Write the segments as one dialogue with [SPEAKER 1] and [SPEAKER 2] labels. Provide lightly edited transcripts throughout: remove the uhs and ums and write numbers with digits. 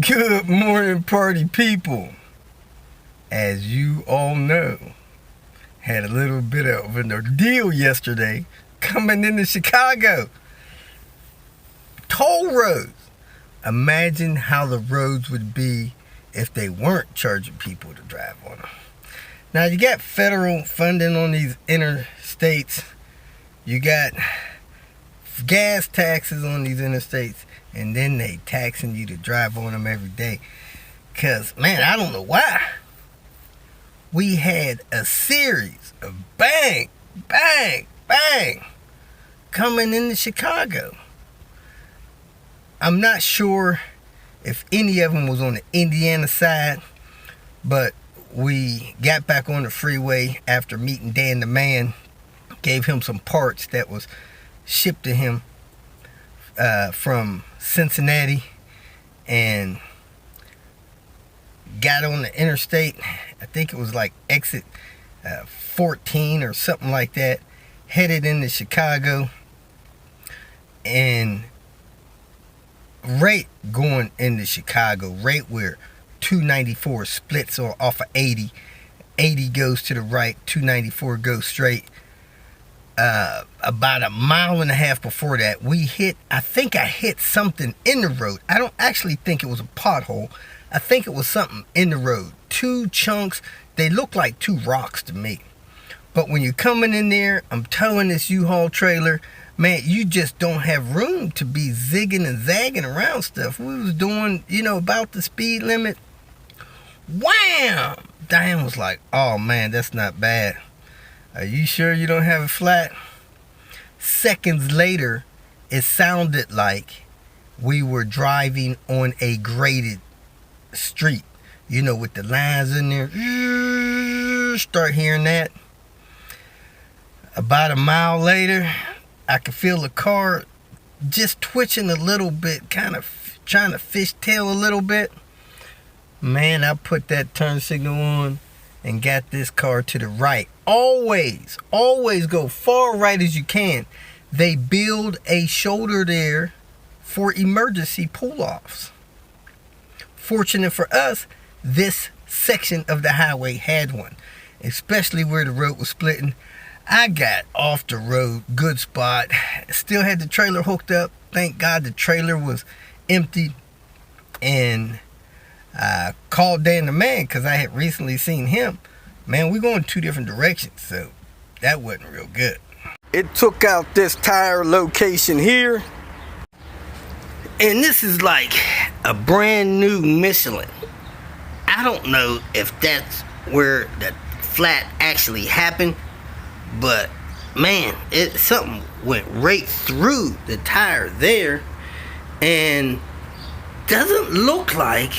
[SPEAKER 1] Good morning, party people. As you all know, had a little bit of an ordeal yesterday coming into Chicago. Toll roads. Imagine how the roads would be if they weren't charging people to drive on them. Now, you got federal funding on these interstates. You got gas taxes on these interstates, and then they taxing you to drive on them every day. Cause, man, I don't know why. We had a series of bang, bang, bang coming into Chicago. I'm not sure if any of them was on the Indiana side, but we got back on the freeway after meeting Dan the man, gave him some parts that was shipped to him from Cincinnati, and got on the interstate. I think it was like exit 14 or something like that, headed into Chicago, and right going into Chicago, right where 294 splits off of 80 goes to the right, 294 goes straight. About a mile and a half before that, I think I hit something in the road. I don't actually think it was a pothole. I think it was something in the road. Two chunks, they look like two rocks to me. But when you're coming in there, I'm towing this U-Haul trailer, man, you just don't have room to be zigging and zagging around stuff. We was doing, about the speed limit. Wham! Diane was like, oh man, that's not bad. Are you sure you don't have it flat? Seconds later, it sounded like we were driving on a graded street. With the lines in there. Start hearing that. About a mile later, I could feel the car just twitching a little bit, kind of trying to fishtail a little bit. Man, I put that turn signal on and got this car to the right. Always go far right as you can. They build a shoulder there for emergency pull-offs. Fortunate for us, this section of the highway had one, especially where the road was splitting. I got off the road, good spot. Still had the trailer hooked up. Thank God the trailer was empty. And I called Dan the man because I had recently seen him. Man, we're going two different directions, so that wasn't real good. It took out this tire location here. And this is like a brand new Michelin. I don't know if that's where the flat actually happened, but man, something went right through the tire there, and doesn't look like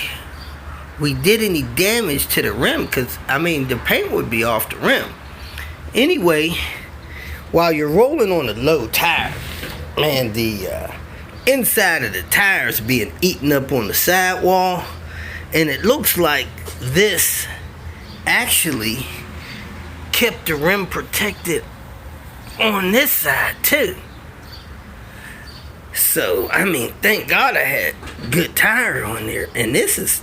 [SPEAKER 1] we did any damage to the rim, because the paint would be off the rim. Anyway, while you're rolling on a low tire, man, the inside of the tires being eaten up on the sidewall, and it looks like this actually kept the rim protected on this side too. So thank God I had good tire on there, and this is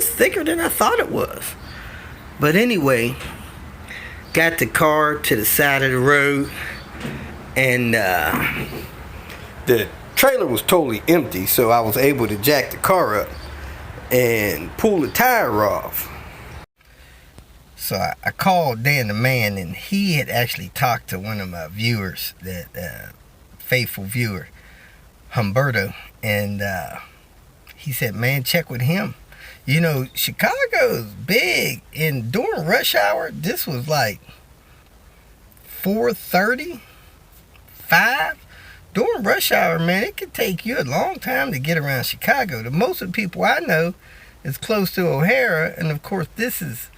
[SPEAKER 1] thicker than I thought it was. But anyway, got the car to the side of the road, and the trailer was totally empty, so I was able to jack the car up and pull the tire off. So I called Dan the man, and he had actually talked to one of my viewers, that faithful viewer, Humberto, and he said, man, check with him. Chicago's big, and during rush hour, this was like 4:30, 5. During rush hour, man, it could take you a long time to get around Chicago. The most of the people I know is close to O'Hara, and of course this is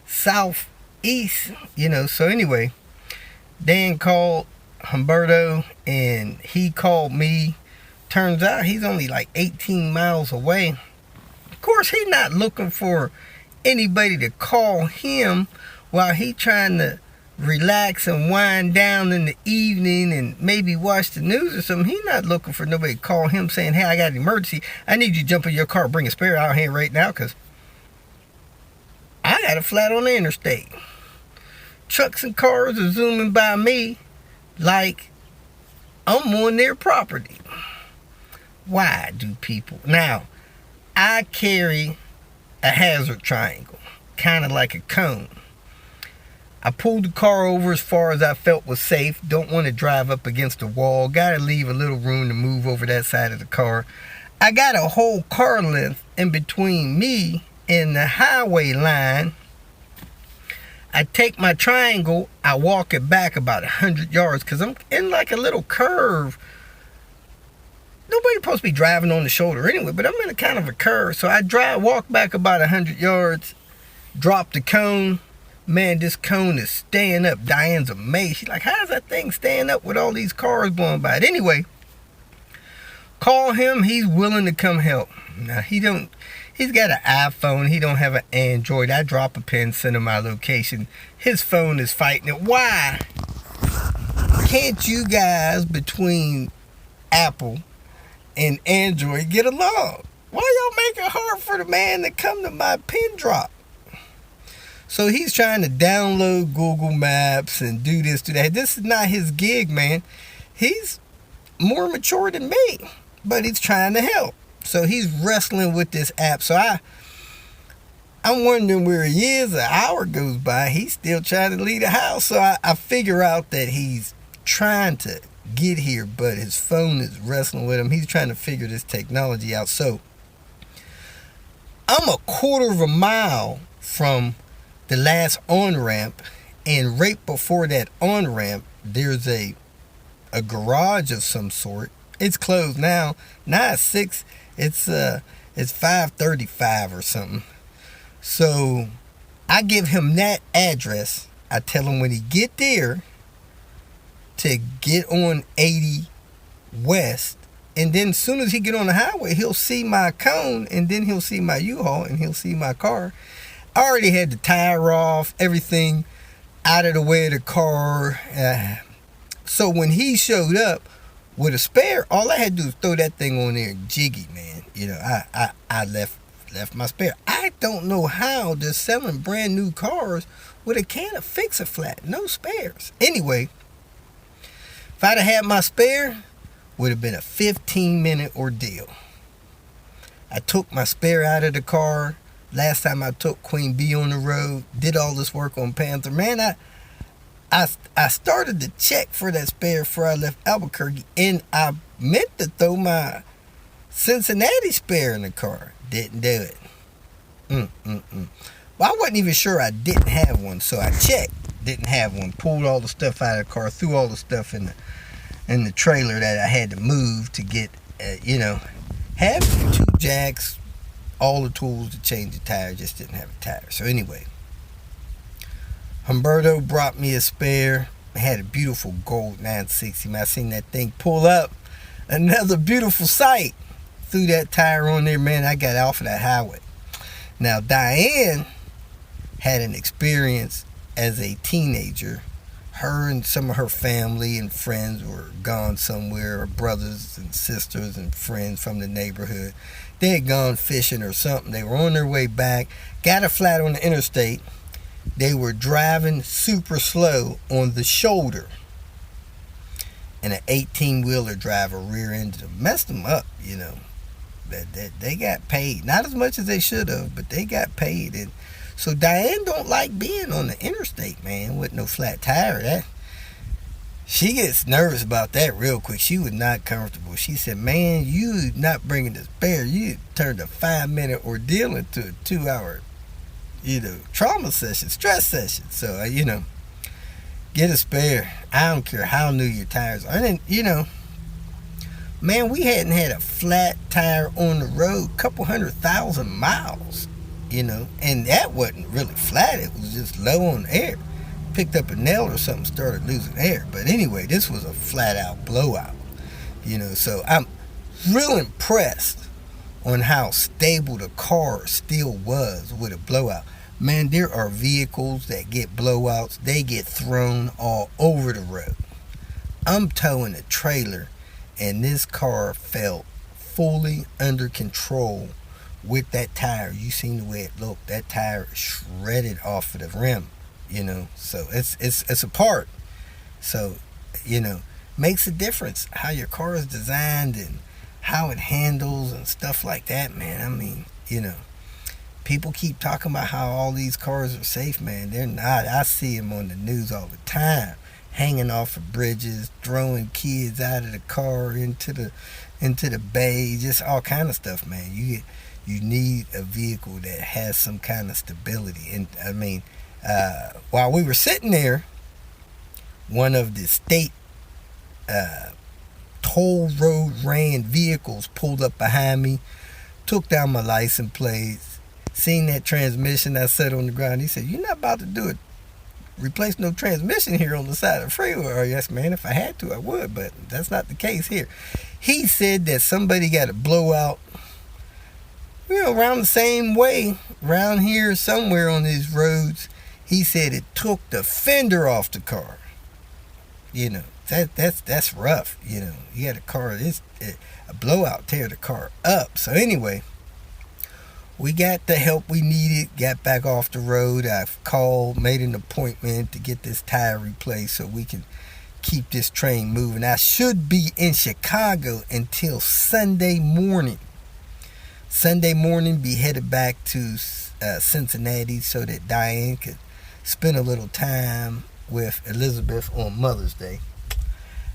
[SPEAKER 1] southeast, So anyway, Dan called Humberto, and he called me. Turns out he's only like 18 miles away. Of course, he's not looking for anybody to call him while he trying to relax and wind down in the evening and maybe watch the news or something, he's not looking for nobody to call him saying, hey, I got an emergency. I need you to jump in your car, bring a spare out here right now because I got a flat on the interstate. Trucks and cars are zooming by me like I'm on their property. Why do people? Now, I carry a hazard triangle, kind of like a cone. I pulled the car over as far as I felt was safe. Don't want to drive up against the wall. Got to leave a little room to move over that side of the car. I got a whole car length in between me and the highway line. I take my triangle, I walk it back about 100 yards because I'm in like a little curve. Nobody's supposed to be driving on the shoulder anyway, but I'm in a kind of a curve. So I walk back about 100 yards, drop the cone. Man, this cone is staying up. Diane's amazed. She's like, how's that thing staying up with all these cars going by? Anyway, call him. He's willing to come help. Now, he's got an iPhone. He don't have an Android. I drop a pin, send him my location. His phone is fighting it. Why can't you guys between Apple and Android get along? Why y'all make it hard for the man to come to my pin drop? So he's trying to download Google Maps and do this, do that. This is not his gig, man. He's more mature than me, but he's trying to help. So he's wrestling with this app. So I'm wondering where he is. An hour goes by. He's still trying to leave the house. So I figure out that he's trying to get here, but his phone is wrestling with him. He's trying to figure this technology out. So I'm a quarter of a mile from the last on-ramp, and right before that on-ramp, there's a garage of some sort. It's closed now. Now it's 6. It's 5:35 or something. So I give him that address. I tell him when he get there to get on 80 West, and then as soon as he get on the highway, he'll see my cone, and then he'll see my U-Haul, and he'll see my car. I already had the tire off, everything out of the way of the car. So when he showed up with a spare, all I had to do was throw that thing on there jiggy, man. You know, I left my spare. I don't know how they're selling brand new cars with a can of Fix-A-Flat. No spares. Anyway, if I'd have had my spare, would have been a 15-minute ordeal. I took my spare out of the car. Last time I took Queen Bee on the road, did all this work on Panther. Man, I started to check for that spare before I left Albuquerque, and I meant to throw my Cincinnati spare in the car. Didn't do it. Well, I wasn't even sure I didn't have one, so I checked. Didn't have one. Pulled all the stuff out of the car, threw all the stuff in the trailer that I had to move to get, have 2 jacks, all the tools to change the tire, just didn't have a tire. So anyway, Humberto brought me a spare. I had a beautiful gold 960. Man, I seen that thing pull up. Another beautiful sight. Threw that tire on there, man. I got off of that highway. Now, Diane had an experience as a teenager. Her and some of her family and friends were gone somewhere, her brothers and sisters and friends from the neighborhood. They had gone fishing or something. They were on their way back, got a flat on the interstate. They were driving super slow on the shoulder, and an 18-wheeler driver rear-ended them, messed them up, you know. They got paid. Not as much as they should have, but they got paid. And so Diane don't like being on the interstate, man, with no flat tire. She gets nervous about that real quick. She was not comfortable. She said, man, you not bringing the spare. You turned a 5-minute ordeal into a 2-hour, trauma session, stress session. So, get a spare. I don't care how new your tires are. And then, man, we hadn't had a flat tire on the road a couple 100,000 miles, and that wasn't really flat. It was just low on air. Picked up a nail or something, started losing air. But anyway, this was a flat out blowout, so I'm real impressed on how stable the car still was with a blowout. Man, there are vehicles that get blowouts. They get thrown all over the road. I'm towing a trailer, and this car felt fully under control with that tire. You seen the way it looked. That tire is shredded off of the rim, So it's a part. So, makes a difference how your car is designed and how it handles and stuff like that, man. I mean, people keep talking about how all these cars are safe, man. They're not. I see them on the news all the time, hanging off of bridges, throwing kids out of the car into the bay, just all kind of stuff, man. You need a vehicle that has some kind of stability. And I mean, while we were sitting there, one of the state toll road ran vehicles pulled up behind me, took down my license plates, seen that transmission I set on the ground. He said, "You're not about to do it. Replace no transmission here on the side of the freeway." Or, yes, man, if I had to, I would, but that's not the case here. He said that somebody got a blowout, around the same way, around here somewhere on these roads. He said it took the fender off the car. That's rough. You got a car, a blowout tear the car up. So anyway, we got the help we needed, got back off the road. I've called, made an appointment to get this tire replaced so we can keep this train moving. I should be in Chicago until Sunday morning. Sunday morning, be headed back to Cincinnati so that Diane could spend a little time with Elizabeth on Mother's Day.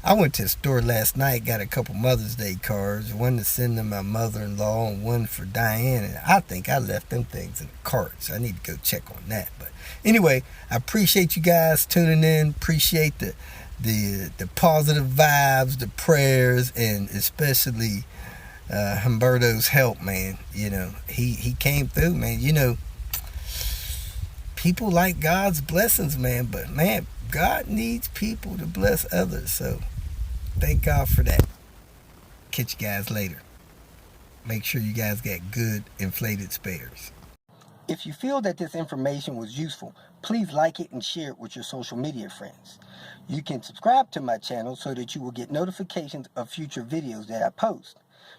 [SPEAKER 1] I went to the store last night, got a couple Mother's Day cards, one to send to my mother-in-law and one for Diane, and I think I left them things in the cart, so I need to go check on that. But anyway, I appreciate you guys tuning in, appreciate the positive vibes, the prayers, and especially Humberto's help, man. He came through, man. People like God's blessings, man, but man, God needs people to bless others, so thank God for that. Catch you guys later. Make sure you guys get good inflated spares. If you feel that this information was useful, please like it and share it with your social media friends. You can subscribe to my channel so that you will get notifications of future videos that I post.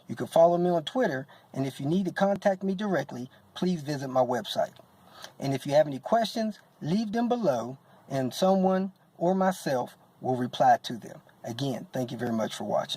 [SPEAKER 1] You can follow me on Twitter, and if you need to contact me directly, please visit my website. And if you have any questions, leave them below, and someone or myself will reply to them. Again, thank you very much for watching.